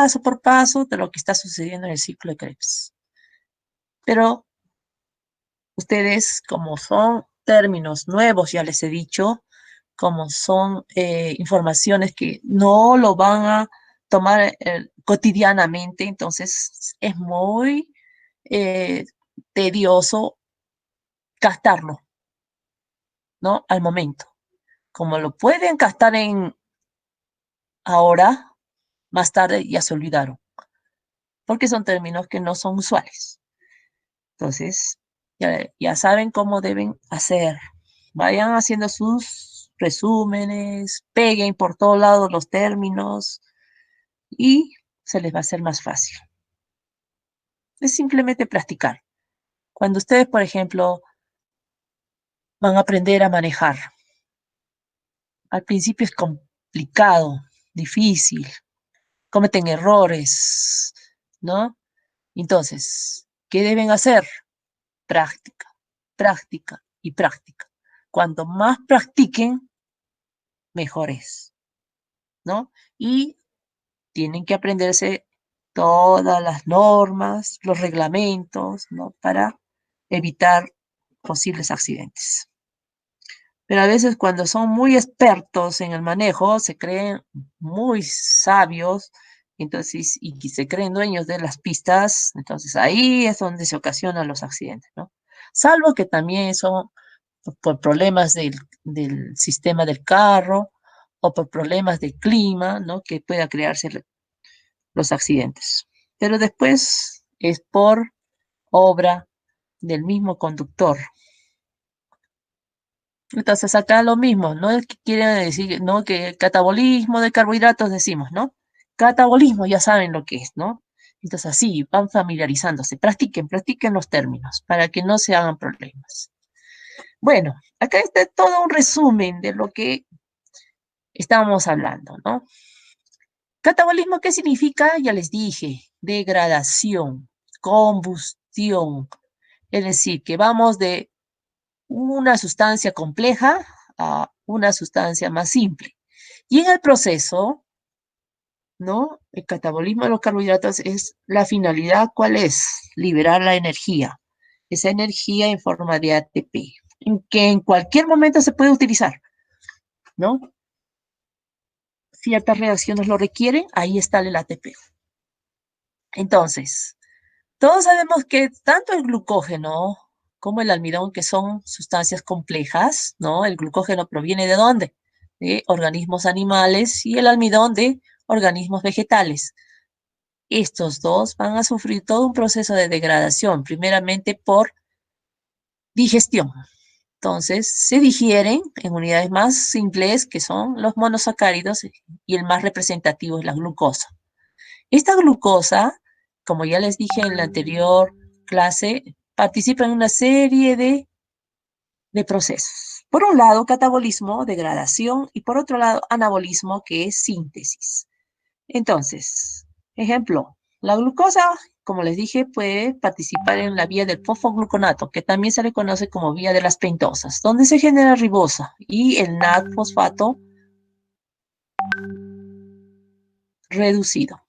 paso por paso de lo que está sucediendo en el ciclo de Krebs. Pero ustedes, como son términos nuevos, ya les he dicho, como son informaciones que no lo van a tomar cotidianamente, entonces es muy eh, tedioso gastarlo, ¿no? Al momento. Como lo pueden gastar en ahora, más tarde ya se olvidaron, porque son términos que no son usuales. Entonces, ya saben cómo deben hacer. Vayan haciendo sus resúmenes, peguen por todos lados los términos y se les va a hacer más fácil. Es simplemente practicar. Cuando ustedes, por ejemplo, van a aprender a manejar, al principio es complicado, difícil, cometen errores, ¿no? Entonces, ¿qué deben hacer? Práctica, práctica y práctica. Cuanto más practiquen, mejor es, ¿no? Y tienen que aprenderse todas las normas, los reglamentos, ¿no? Para evitar posibles accidentes. Pero a veces cuando son muy expertos en el manejo, se creen muy sabios, entonces, y se creen dueños de las pistas, entonces ahí es donde se ocasionan los accidentes, ¿no? Salvo que también son por problemas del sistema del carro o por problemas de clima, ¿no? Que pueda crearse los accidentes. Pero después es por obra del mismo conductor. Entonces acá lo mismo, no es que quieren decir, ¿no? Que catabolismo de carbohidratos decimos, ¿no? Catabolismo ya saben lo que es, ¿no? Entonces así van familiarizándose, practiquen, practiquen los términos para que no se hagan problemas. Bueno, acá está todo un resumen de lo que estábamos hablando, ¿no? Catabolismo, ¿qué significa? Ya les dije, degradación, combustión, es decir, que vamos de una sustancia compleja a una sustancia más simple. Y en el proceso, ¿no? El catabolismo de los carbohidratos es la finalidad, ¿cuál es? Liberar la energía. Esa energía en forma de ATP, en que en cualquier momento se puede utilizar, ¿no? Ciertas reacciones lo requieren, ahí está el ATP. Entonces, todos sabemos que tanto el glucógeno como el almidón, que son sustancias complejas, ¿no? El glucógeno proviene ¿de dónde? De organismos animales y el almidón de organismos vegetales. Estos dos van a sufrir todo un proceso de degradación, primeramente por digestión. Entonces, se digieren en unidades más simples, que son los monosacáridos, y el más representativo es la glucosa. Esta glucosa, como ya les dije en la anterior clase, participa en una serie de procesos. Por un lado, catabolismo, degradación, y por otro lado, anabolismo, que es síntesis. Entonces, ejemplo, la glucosa, como les dije, puede participar en la vía del fosfogluconato, que también se le conoce como vía de las pentosas, donde se genera ribosa y el NAD-fosfato reducido.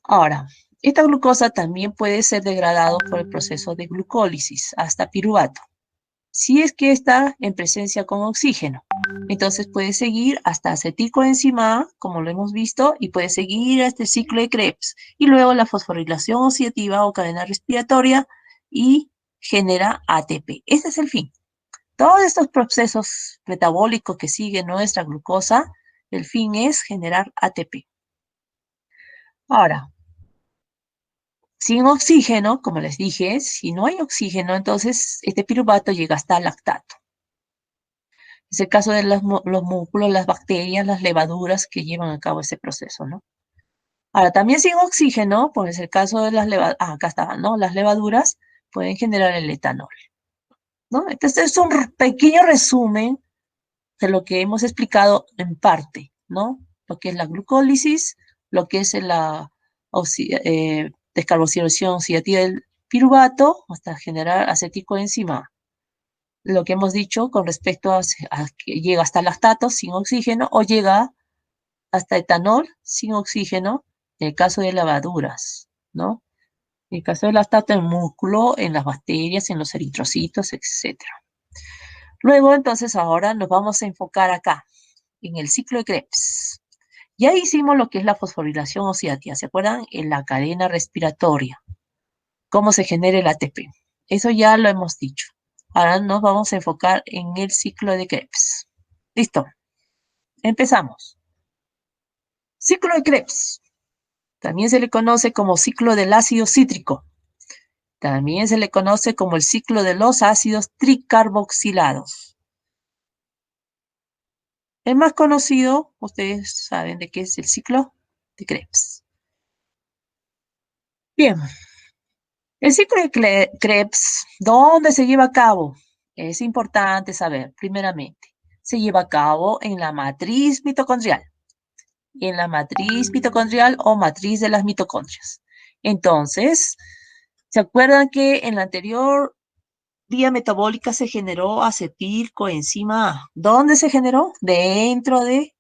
Ahora, esta glucosa también puede ser degradado por el proceso de glucólisis hasta piruvato, si es que está en presencia con oxígeno. Entonces puede seguir hasta acetilcoenzima A, como lo hemos visto, y puede seguir hasta el ciclo de Krebs, y luego la fosforilación oxidativa o cadena respiratoria y genera ATP. Ese es el fin. Todos estos procesos metabólicos que sigue nuestra glucosa, el fin es generar ATP. Ahora, sin oxígeno, como les dije, si no hay oxígeno, entonces este piruvato llega hasta lactato. Es el caso de los músculos, las bacterias, las levaduras que llevan a cabo ese proceso, ¿no? Ahora, también sin oxígeno, pues es el caso de las levaduras, acá estaban, ¿no? Las levaduras pueden generar el etanol, ¿no? Entonces, es un pequeño resumen de lo que hemos explicado en parte, ¿no? Lo que es la glucólisis, lo que es la descarboxilación oxidativa del piruvato, hasta generar acetilcoenzima. Lo que hemos dicho con respecto a que llega hasta lactato sin oxígeno o llega hasta etanol sin oxígeno En el caso de lavaduras, ¿no? En el caso del lactato en músculo, en las bacterias, en los eritrocitos, etcétera. Luego, entonces, ahora nos vamos a enfocar acá, en el ciclo de Krebs. Ya hicimos lo que es la fosforilación oxidativa, ¿se acuerdan? En la cadena respiratoria, cómo se genera el ATP. Eso ya lo hemos dicho. Ahora nos vamos a enfocar en el ciclo de Krebs. Listo, empezamos. Ciclo de Krebs. También se le conoce como ciclo del ácido cítrico. También se le conoce como el ciclo de los ácidos tricarboxilados. El más conocido, ustedes saben de qué es el ciclo de Krebs. Bien, el ciclo de Krebs, ¿dónde se lleva a cabo? Es importante saber, primeramente, se lleva a cabo en la matriz mitocondrial. En la matriz mitocondrial o matriz de las mitocondrias. Entonces, ¿se acuerdan que en la anterior vía metabólica se generó acetilcoenzima A? ¿Dónde se generó? Dentro de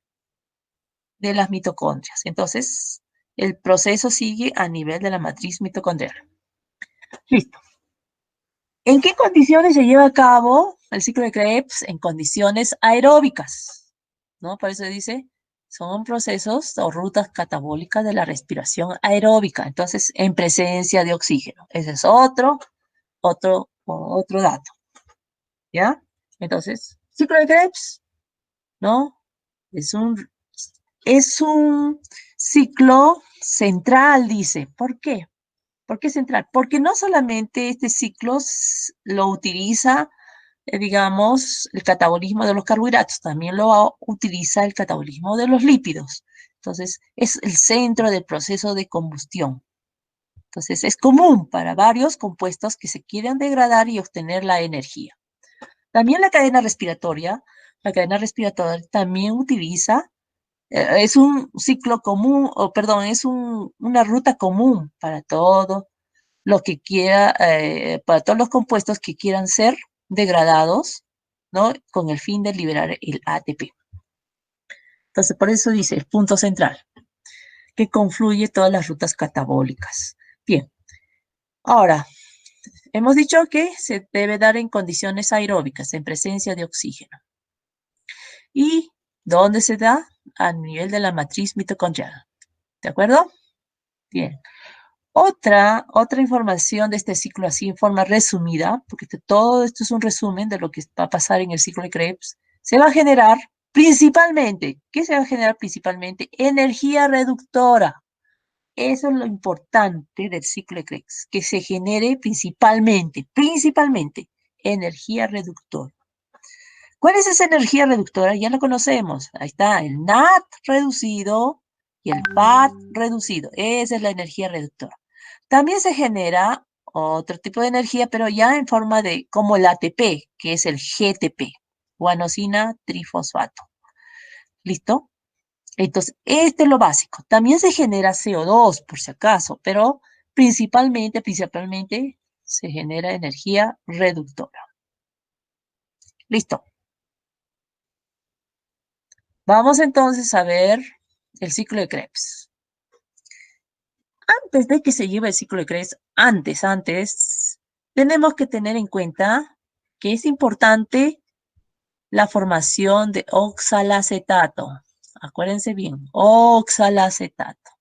las mitocondrias. Entonces, el proceso sigue a nivel de la matriz mitocondrial. Listo. ¿En qué condiciones se lleva a cabo el ciclo de Krebs? En condiciones aeróbicas, ¿no? Por eso dice, son procesos o rutas catabólicas de la respiración aeróbica. Entonces, en presencia de oxígeno. Ese es otro dato, ¿ya? Entonces, ciclo de Krebs, ¿no? Es un, es un ciclo central, dice. ¿Por qué? ¿Por qué central? Porque no solamente este ciclo lo utiliza, digamos, el catabolismo de los carbohidratos, también lo utiliza el catabolismo de los lípidos. Entonces, es el centro del proceso de combustión. Entonces, es común para varios compuestos que se quieran degradar y obtener la energía. También la cadena respiratoria también utiliza, es un ciclo común, o perdón, es una ruta común para todo lo que quiera, para todos los compuestos que quieran ser degradados, ¿no? Con el fin de liberar el ATP. Entonces, por eso dice el punto central, que confluye todas las rutas catabólicas. Bien, ahora, hemos dicho que se debe dar en condiciones aeróbicas, en presencia de oxígeno. ¿Y dónde se da? A nivel de la matriz mitocondrial. ¿De acuerdo? Bien. Otra información de este ciclo así en forma resumida, porque todo esto es un resumen de lo que va a pasar en el ciclo de Krebs, se va a generar principalmente, ¿qué se va a generar principalmente? Energía reductora. Eso es lo importante del ciclo de Krebs, que se genere principalmente, energía reductora. ¿Cuál es esa energía reductora? Ya lo conocemos. Ahí está, el NAT reducido y el PAT reducido. Esa es la energía reductora. También se genera otro tipo de energía, pero ya en forma de, como el ATP, que es el GTP, guanosina trifosfato. ¿Listo? Entonces, este es lo básico. También se genera CO2, por si acaso, pero principalmente se genera energía reductora. Listo. Vamos entonces a ver el ciclo de Krebs. Antes de que se lleve el ciclo de Krebs, antes, tenemos que tener en cuenta que es importante la formación de oxalacetato. Acuérdense bien, oxalacetato,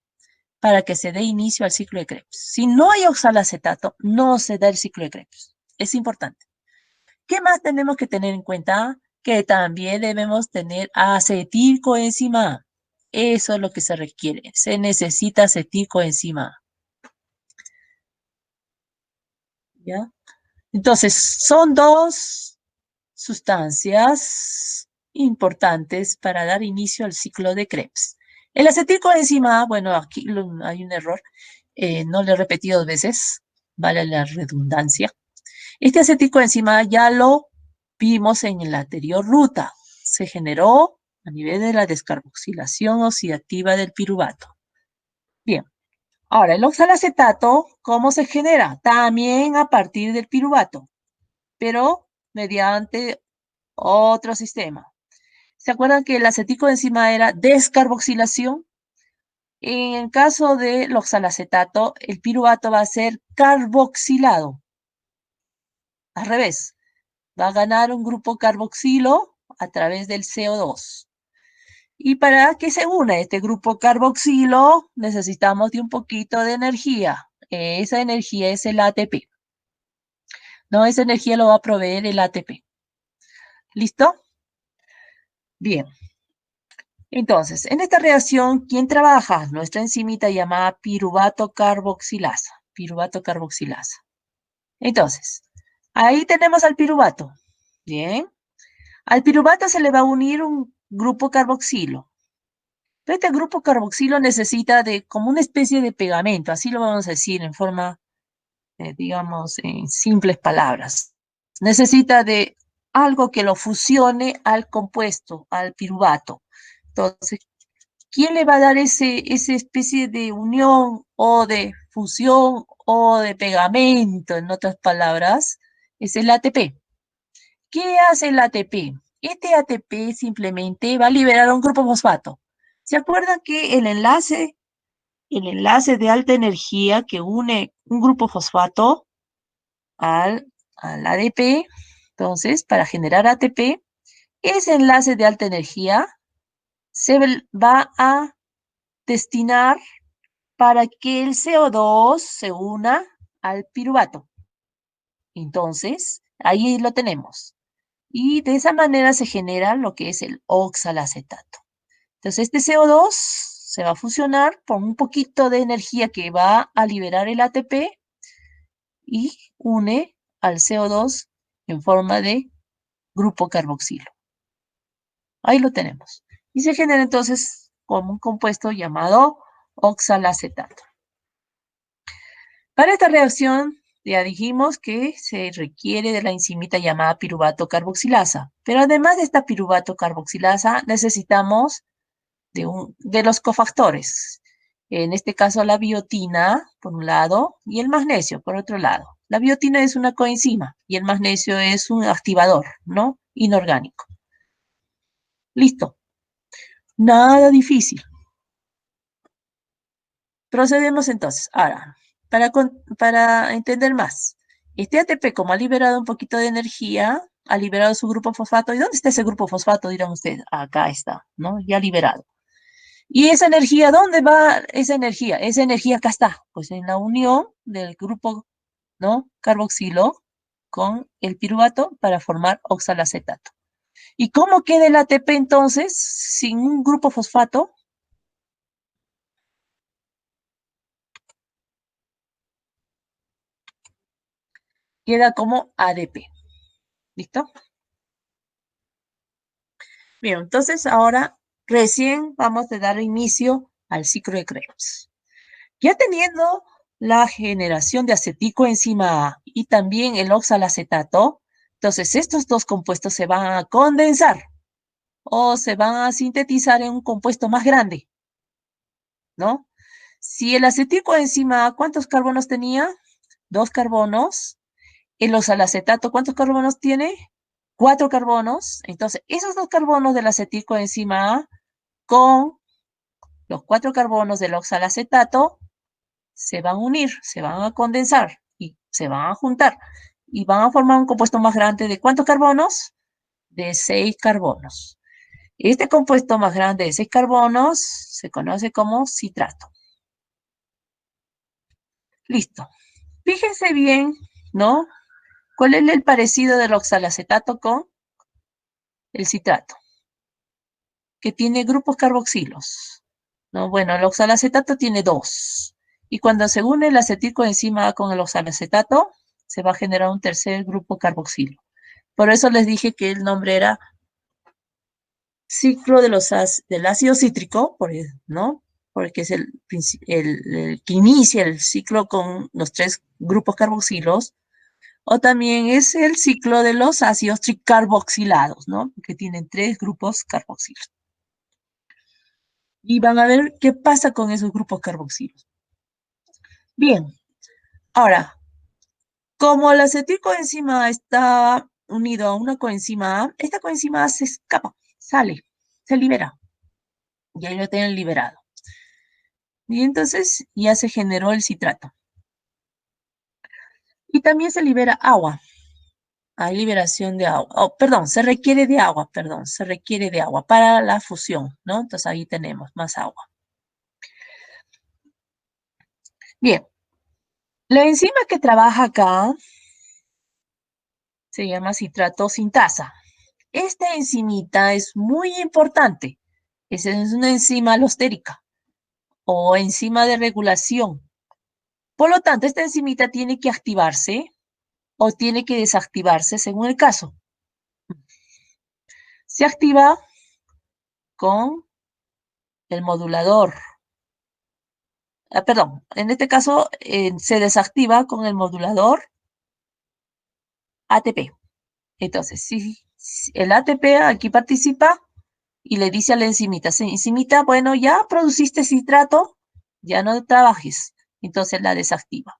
para que se dé inicio al ciclo de Krebs. Si no hay oxalacetato, no se da el ciclo de Krebs. Es importante. ¿Qué más tenemos que tener en cuenta? Que también debemos tener acetilcoenzima A. Eso es lo que se requiere. Se necesita acetilcoenzima A. ¿Ya? Entonces, son dos sustancias importantes para dar inicio al ciclo de Krebs. El acetilcoenzima A, bueno, aquí hay un error. No lo he repetido dos veces, vale la redundancia. Este acetilcoenzima ya lo vimos en la anterior ruta. Se generó a nivel de la descarboxilación oxidativa del piruvato. Bien, ahora el oxalacetato, ¿cómo se genera? También a partir del piruvato, pero mediante otro sistema. ¿Se acuerdan que el acetilcoenzima era descarboxilación? En el caso del oxalacetato, el piruvato va a ser carboxilado. Al revés, va a ganar un grupo carboxilo a través del CO2. Y para que se una este grupo carboxilo, necesitamos de un poquito de energía. Esa energía es el ATP. No, esa energía lo va a proveer el ATP. ¿Listo? Bien. Entonces, en esta reacción, ¿quién trabaja? Nuestra enzimita llamada piruvato carboxilasa. Piruvato carboxilasa. Entonces, ahí tenemos al piruvato. Bien. Al piruvato se le va a unir un grupo carboxilo. Pero este grupo carboxilo necesita de como una especie de pegamento, así lo vamos a decir en forma, digamos, en simples palabras. Necesita de algo que lo fusione al compuesto, al piruvato. Entonces, ¿quién le va a dar esa especie de unión o de fusión o de pegamento, en otras palabras? Es el ATP. ¿Qué hace el ATP? Este ATP simplemente va a liberar un grupo fosfato. ¿Se acuerdan que el enlace de alta energía que une un grupo fosfato al ADP? Entonces, para generar ATP, ese enlace de alta energía se va a destinar para que el CO2 se una al piruvato. Entonces, ahí lo tenemos. Y de esa manera se genera lo que es el oxalacetato. Entonces, este CO2 se va a fusionar por un poquito de energía que va a liberar el ATP y une al CO2 en forma de grupo carboxilo. Ahí lo tenemos. Y se genera entonces como un compuesto llamado oxalacetato. Para esta reacción, ya dijimos que se requiere de la enzimita llamada piruvato carboxilasa. Pero además de esta piruvato carboxilasa, necesitamos de los cofactores. En este caso, la biotina, por un lado, y el magnesio, por otro lado. La biotina es una coenzima y el magnesio es un activador, ¿no? Inorgánico. Listo. Nada difícil. Procedemos entonces. Ahora, para entender más, este ATP, como ha liberado un poquito de energía, ha liberado su grupo fosfato. ¿Y dónde está ese grupo fosfato? Dirán ustedes. Acá está, ¿no? Ya liberado. ¿Y esa energía, dónde va esa energía? Esa energía acá está, pues en la unión del grupo, ¿no? Carboxilo con el piruvato para formar oxalacetato. ¿Y cómo queda el ATP entonces sin un grupo fosfato? Queda como ADP. ¿Listo? Bien, entonces ahora recién vamos a dar inicio al ciclo de Krebs. Ya teniendo la generación de aceticoenzima A y también el oxalacetato, entonces estos dos compuestos se van a condensar o se van a sintetizar en un compuesto más grande, ¿no? Si el aceticoenzima A, ¿cuántos carbonos tenía? Dos carbonos. El oxalacetato, ¿cuántos carbonos tiene? Cuatro carbonos. Entonces, esos dos carbonos del aceticoenzima A con los cuatro carbonos del oxalacetato se van a unir, se van a condensar y se van a juntar y van a formar un compuesto más grande de ¿cuántos carbonos? De 6 carbonos. Este compuesto más grande de 6 carbonos se conoce como citrato. Listo. Fíjense bien, ¿no? ¿Cuál es el parecido del oxalacetato con el citrato? Que tiene grupos carboxilos, ¿no? Bueno, el oxalacetato tiene dos. Y cuando se une el acetilcoenzima A con el oxalacetato, se va a generar un tercer grupo carboxilo. Por eso les dije que el nombre era ciclo del ácido cítrico, ¿no? Porque es el que inicia el ciclo con los tres grupos carboxilos, o también es el ciclo de los ácidos tricarboxilados, ¿no? Que tienen tres grupos carboxilos. Y van a ver qué pasa con esos grupos carboxilos. Bien, ahora, como el acetilcoenzima está unido a una coenzima A, esta coenzima A se escapa, sale, se libera. Y ahí lo tienen liberado. Y entonces ya se generó el citrato. Y también se libera agua. Hay liberación de agua. Oh, perdón, se requiere de agua, perdón, se requiere de agua para la fusión, ¿no? Entonces ahí tenemos más agua. Bien, la enzima que trabaja acá se llama citrato sintasa. Esta enzimita es muy importante. Es una enzima alostérica o enzima de regulación. Por lo tanto, esta enzimita tiene que activarse o tiene que desactivarse según el caso. Se activa con el modulador. Perdón, en este caso se desactiva con el modulador ATP. Entonces, si el ATP aquí participa y le dice a la enzimita, enzimita, bueno, ya produciste citrato, ya no trabajes. Entonces la desactiva.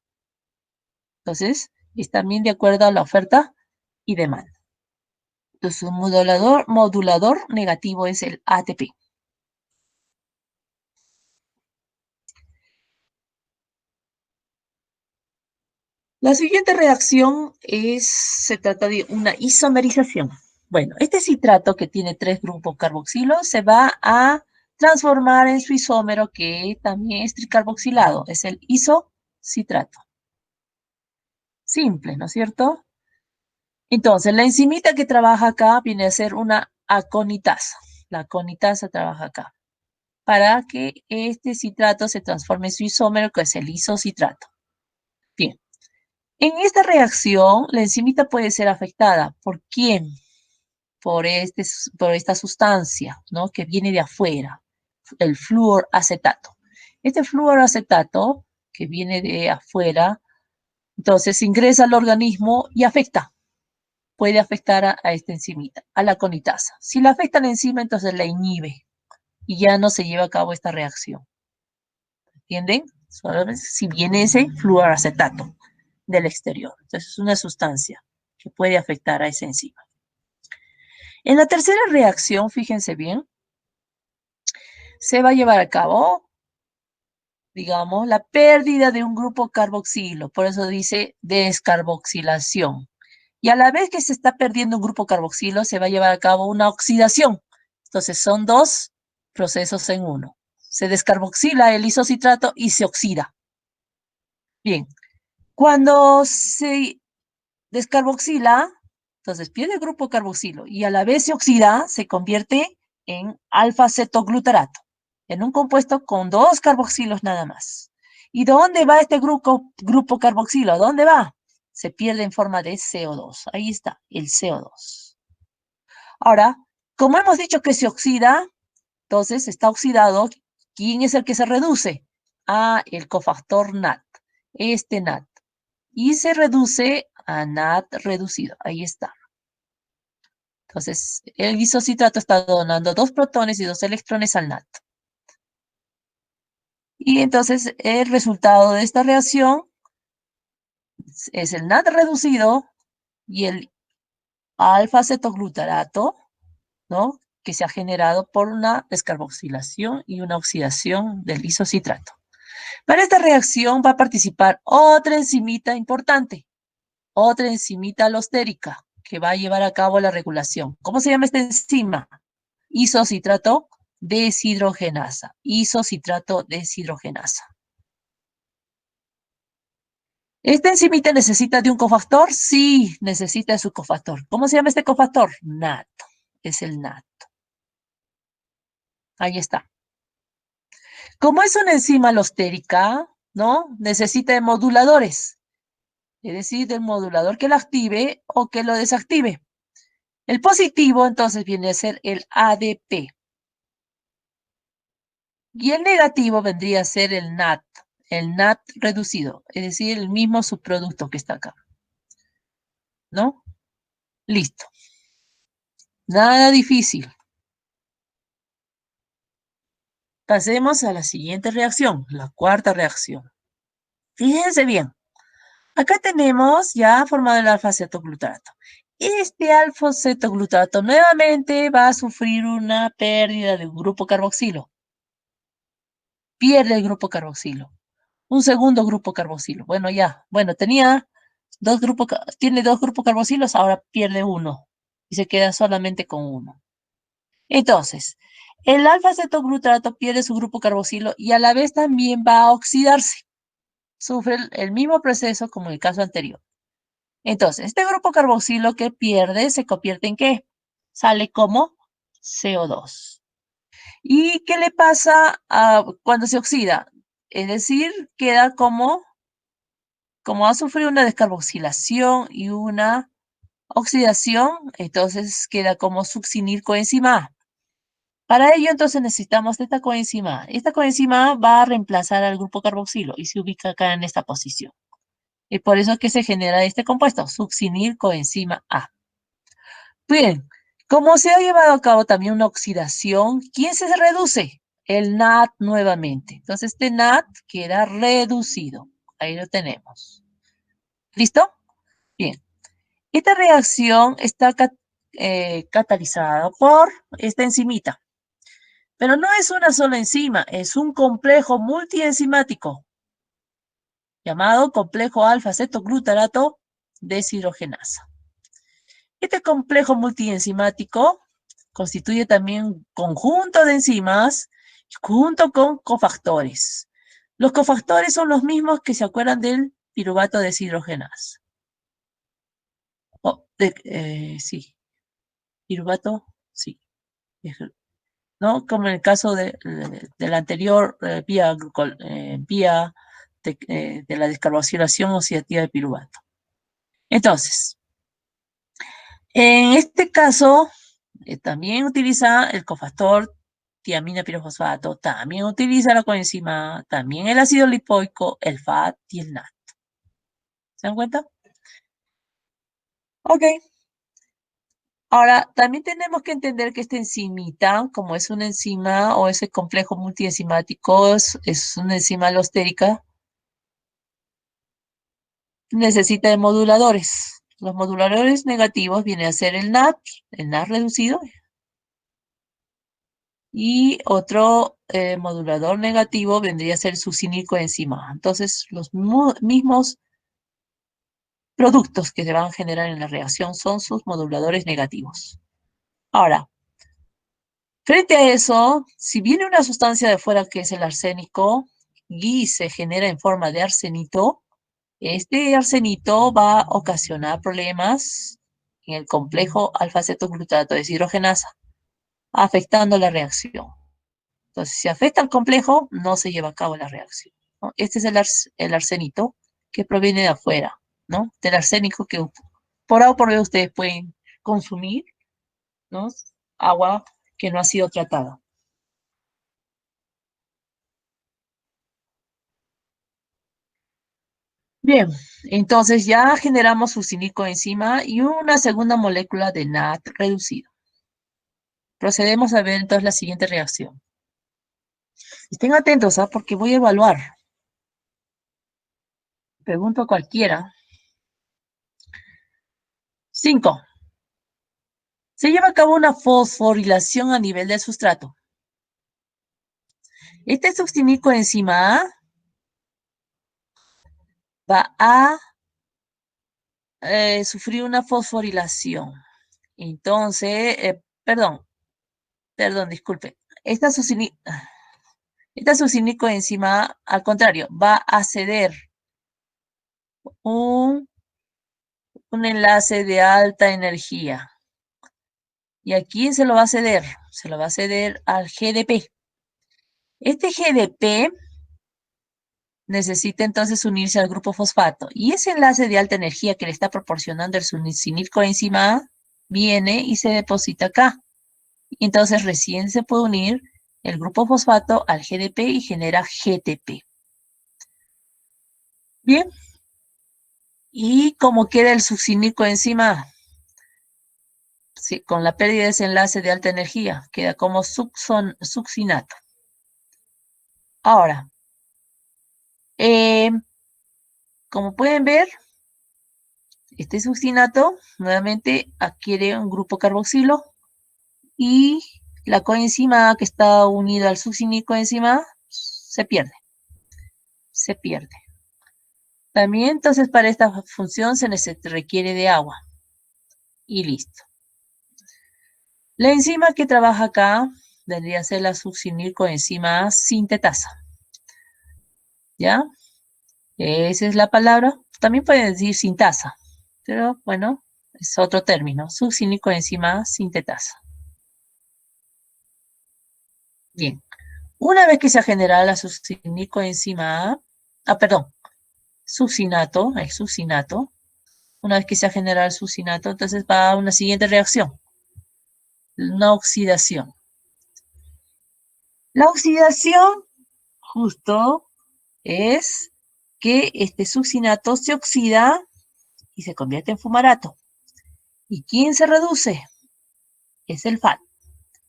Entonces, es también de acuerdo a la oferta y demanda. Entonces, un modulador negativo es el ATP. La siguiente reacción se trata de una isomerización. Bueno, este citrato que tiene 3 grupos carboxilos se va a transformar en su isómero que también es tricarboxilado, es el isocitrato. Simple, ¿no es cierto? Entonces, la enzimita que trabaja acá viene a ser una aconitasa. La aconitasa trabaja acá para que este citrato se transforme en su isómero, que es el isocitrato. Bien, en esta reacción, la enzimita puede ser afectada. ¿Por quién? Por esta sustancia, ¿no? Que viene de afuera, el fluoracetato. Este fluoracetato que viene de afuera, entonces ingresa al organismo y afecta. Puede afectar a esta enzimita, a la conitasa. Si la afecta la enzima, entonces la inhibe y ya no se lleva a cabo esta reacción. ¿Entienden? Solamente si viene ese fluoracetato del exterior. Entonces es una sustancia que puede afectar a esa enzima. En la tercera reacción, fíjense bien, se va a llevar a cabo, digamos, la pérdida de un grupo carboxilo. Por eso dice descarboxilación. Y a la vez que se está perdiendo un grupo carboxilo, se va a llevar a cabo una oxidación. Entonces son dos procesos en uno. Se descarboxila el isocitrato y se oxida. Bien, cuando se descarboxila, entonces pierde el grupo carboxilo y a la vez se oxida, se convierte en alfa-cetoglutarato, en un compuesto con 2 carboxilos nada más. ¿Y dónde va este grupo carboxilo? ¿Dónde va? Se pierde en forma de CO2. Ahí está, el CO2. Ahora, como hemos dicho que se oxida, entonces está oxidado. ¿Quién es el que se reduce? Ah, el cofactor NAT. Este NAT. Y se reduce a NAT reducido. Ahí está. Entonces, el isocitrato está donando 2 protones y 2 electrones al NAT. Y entonces, el resultado de esta reacción es el NAT reducido y el alfa-cetoglutarato, ¿no? Que se ha generado por una descarboxilación y una oxidación del isocitrato. Para esta reacción va a participar otra enzimita importante, otra enzimita alostérica que va a llevar a cabo la regulación. ¿Cómo se llama esta enzima? Isocitrato deshidrogenasa. Isocitrato deshidrogenasa. ¿Esta enzimita necesita de un cofactor? Sí, necesita de su cofactor. ¿Cómo se llama este cofactor? NAT. Es el NAT. Ahí está. Como es una enzima alostérica, ¿no? Necesita de moduladores. Es decir, del modulador que lo active o que lo desactive. El positivo entonces viene a ser el ADP. Y el negativo vendría a ser el NAT reducido, es decir, el mismo subproducto que está acá. ¿No? Listo. Nada difícil. Pasemos a la siguiente reacción, la cuarta reacción. Fíjense bien. Acá tenemos ya formado el alfa-cetoglutarato. Este alfa-cetoglutarato nuevamente va a sufrir una pérdida de un grupo carboxilo. pierde el grupo carboxilo. Un segundo grupo carboxilo. Bueno, ya. Bueno, tiene dos grupos carboxilos, ahora pierde uno. Y se queda solamente con uno. Entonces, el alfa-cetoglutarato pierde su grupo carboxilo y a la vez también va a oxidarse. Sufre el mismo proceso como en el caso anterior. Entonces, este grupo carboxilo que pierde se convierte en ¿qué? Sale como CO2. ¿Y qué le pasa cuando se oxida? Es decir, queda como ha sufrido una descarboxilación y una oxidación, entonces queda como succinil coenzima A. Para ello, entonces necesitamos esta coenzima A. Esta coenzima A va a reemplazar al grupo carboxilo y se ubica acá en esta posición. Es por eso que se genera este compuesto, succinil coenzima A. Bien, como se ha llevado a cabo también una oxidación, ¿quién se reduce? El NAD nuevamente. Entonces, este NAD queda reducido. Ahí lo tenemos. ¿Listo? Bien. Esta reacción está catalizada por esta enzimita. Pero no es una sola enzima, es un complejo multienzimático llamado complejo alfa-cetoglutarato deshidrogenasa. Este complejo multienzimático constituye también un conjunto de enzimas junto con cofactores. Los cofactores son los mismos que se acuerdan del piruvato deshidrogenasa. Sí, piruvato, sí. ¿No? Como en el caso del anterior vía de la descarboxilación oxidativa de piruvato. Entonces, en este caso, también utiliza el cofactor tiamina pirofosfato, también utiliza la coenzima, también el ácido lipoico, el FAT y el NAT. ¿Se dan cuenta? Ok. Ahora, también tenemos que entender que esta enzimita, como es una enzima o ese complejo multienzimático, es una enzima alostérica, necesita de moduladores. Los moduladores negativos vienen a ser el NAT reducido, y otro modulador negativo vendría a ser succinilcoenzima. Entonces, los mismos productos que se van a generar en la reacción son sus moduladores negativos. Ahora, frente a eso, si viene una sustancia de fuera que es el arsénico y se genera en forma de arsenito, este arsenito va a ocasionar problemas en el complejo alfa-cetoglutarato deshidrogenasa, afectando la reacción. Entonces, si afecta al complejo, no se lleva a cabo la reacción, ¿no? Este es el arsenito que proviene de afuera, ¿no? Del arsénico que por A o por B ustedes pueden consumir, ¿no? Agua que no ha sido tratada. Bien, entonces ya generamos succinilcoenzima y una segunda molécula de NAT reducido. Procedemos a ver entonces la siguiente reacción. Estén atentos, ¿ah? Porque voy a evaluar. Pregunto a cualquiera. 5. Se lleva a cabo una fosforilación a nivel del sustrato. Este succinilcoenzima A va a sufrir una fosforilación. Entonces, disculpe. Esta succinilcoenzima A, al contrario, va a ceder un, un enlace de alta energía. ¿Y a quién se lo va a ceder? Se lo va a ceder al GDP. Este GDP necesita entonces unirse al grupo fosfato. Y ese enlace de alta energía que le está proporcionando el succinilcoenzima A viene y se deposita acá. Entonces recién se puede unir el grupo fosfato al GDP y genera GTP. Bien. ¿Y cómo queda el succinilcoenzima A? Sí, con la pérdida de ese enlace de alta energía, queda como succinato. Ahora, eh, como pueden ver, este succinato nuevamente adquiere un grupo carboxilo y la coenzima A que está unida al succinilcoenzima se pierde. Se pierde. También, entonces, para esta función se requiere de agua. Y listo. La enzima que trabaja acá vendría a ser la succinilcoenzima sintetasa. ¿Ya? Esa es la palabra. También pueden decir sintasa, pero bueno, es otro término. Succinilcoenzima sintetasa. Bien. Una vez que se ha generado la succinilcoenzima perdón, succinato, el succinato. Una vez que se ha generado el succinato, entonces va a una siguiente reacción, una oxidación. La oxidación justo es que este succinato se oxida y se convierte en fumarato. ¿Y quién se reduce? Es el FAT.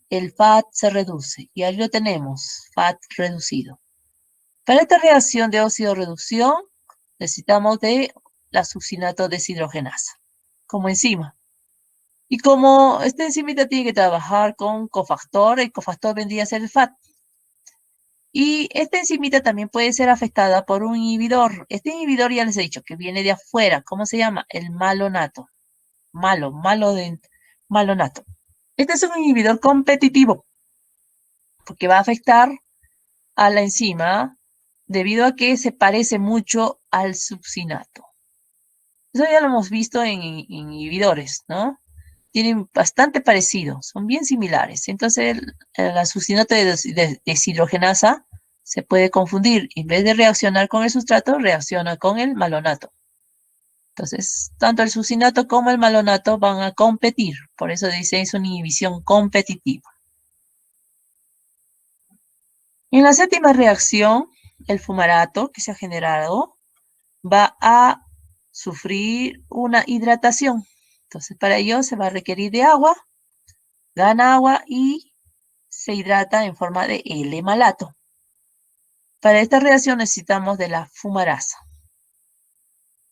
El FAT se reduce y ahí lo tenemos, FAT reducido. Para esta reacción de óxido-reducción necesitamos de la succinato deshidrogenasa como enzima. Y como esta enzimita tiene que trabajar con cofactor, el cofactor vendría a ser el FAT. Y esta enzimita también puede ser afectada por un inhibidor. Este inhibidor ya les he dicho que viene de afuera. ¿Cómo se llama? El malonato. Malonato. Este es un inhibidor competitivo porque va a afectar a la enzima debido a que se parece mucho al succinato. Eso ya lo hemos visto en inhibidores, ¿no? Tienen bastante parecido, son bien similares. Entonces, la succinato de deshidrogenasa se puede confundir. En vez de reaccionar con el sustrato, reacciona con el malonato. Entonces, tanto el succinato como el malonato van a competir. Por eso dice es una inhibición competitiva. En la séptima reacción, el fumarato que se ha generado va a sufrir una hidratación. Entonces, para ello se va a requerir de agua, gana agua y se hidrata en forma de L-malato. Para esta reacción necesitamos de la fumarasa.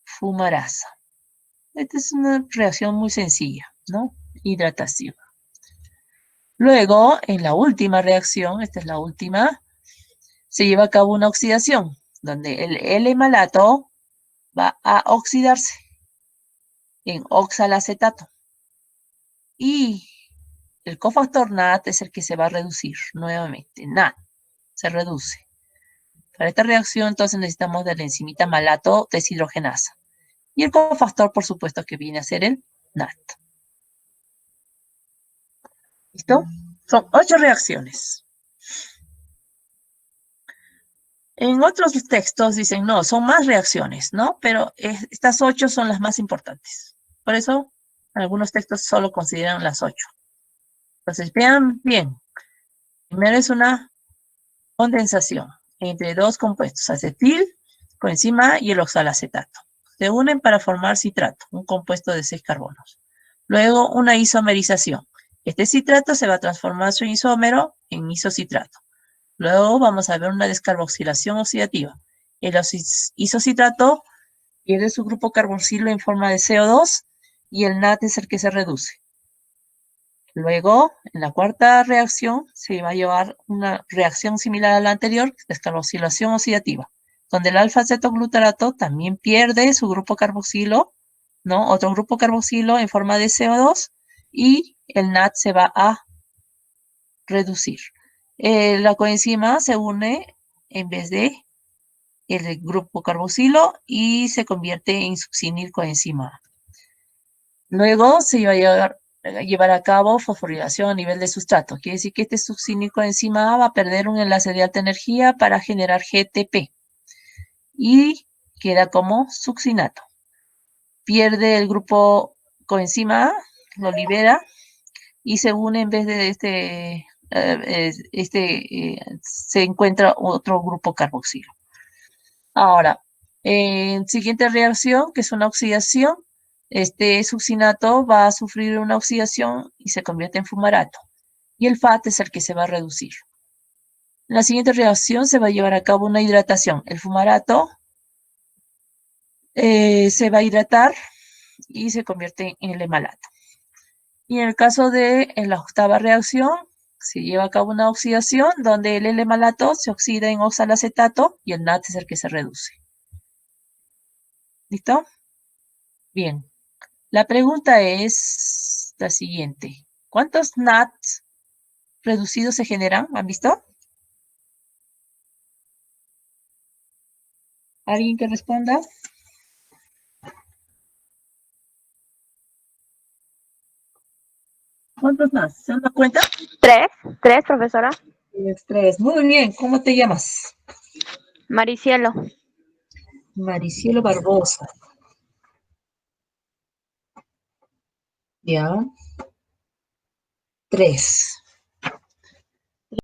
Fumarasa. Esta es una reacción muy sencilla, ¿no? Hidratación. Luego, en la última reacción, esta es la última, se lleva a cabo una oxidación, donde el L-malato va a oxidarse en oxalacetato. Y el cofactor NAT es el que se va a reducir nuevamente. NAT se reduce. Para esta reacción, entonces, necesitamos de la enzimita malato deshidrogenasa. Y el cofactor, por supuesto, que viene a ser el NAT. ¿Listo? Son 8 reacciones. En otros textos dicen, no, son más reacciones, ¿no? Pero estas 8 son las más importantes. Por eso, algunos textos solo consideran las 8. Entonces, vean bien. Primero es una condensación entre dos compuestos, acetil, coenzima y el oxalacetato. Se unen para formar citrato, un compuesto de 6 carbonos. Luego, una isomerización. Este citrato se va a transformar su isómero en isocitrato. Luego vamos a ver una descarboxilación oxidativa. El isocitrato pierde su grupo carboxilo en forma de CO2 y el NAT es el que se reduce. Luego, en la cuarta reacción, se va a llevar una reacción similar a la anterior, descarboxilación oxidativa, donde el alfa-cetoglutarato también pierde su grupo carboxilo, ¿no? Otro grupo carboxilo en forma de CO2 y el NAT se va a reducir. La coenzima se une en vez de el grupo carboxilo y se convierte en succinilcoenzima. Luego se va a llevar a cabo fosforilación a nivel de sustrato. Quiere decir que este succinilcoenzima va a perder un enlace de alta energía para generar GTP y queda como succinato. Pierde el grupo coenzima A, lo libera y se une en vez de se encuentra otro grupo carboxilo. Ahora, en siguiente reacción, que es una oxidación, este succinato va a sufrir una oxidación y se convierte en fumarato. Y el FAT es el que se va a reducir. En la siguiente reacción se va a llevar a cabo una hidratación. El fumarato se va a hidratar y se convierte en el malato. Y en el caso de la octava reacción, Se lleva a cabo una oxidación donde el L-malato se oxida en oxalacetato y el NAT es el que se reduce. ¿Listo? Bien. La pregunta es la siguiente. ¿Cuántos NATs reducidos se generan? ¿Han visto? ¿Alguien que responda? ¿Cuántos más? ¿Se dan cuenta? Tres, tres, profesora. Tres. Muy bien. ¿Cómo te llamas? Maricielo. Maricielo Barbosa. Ya. Tres.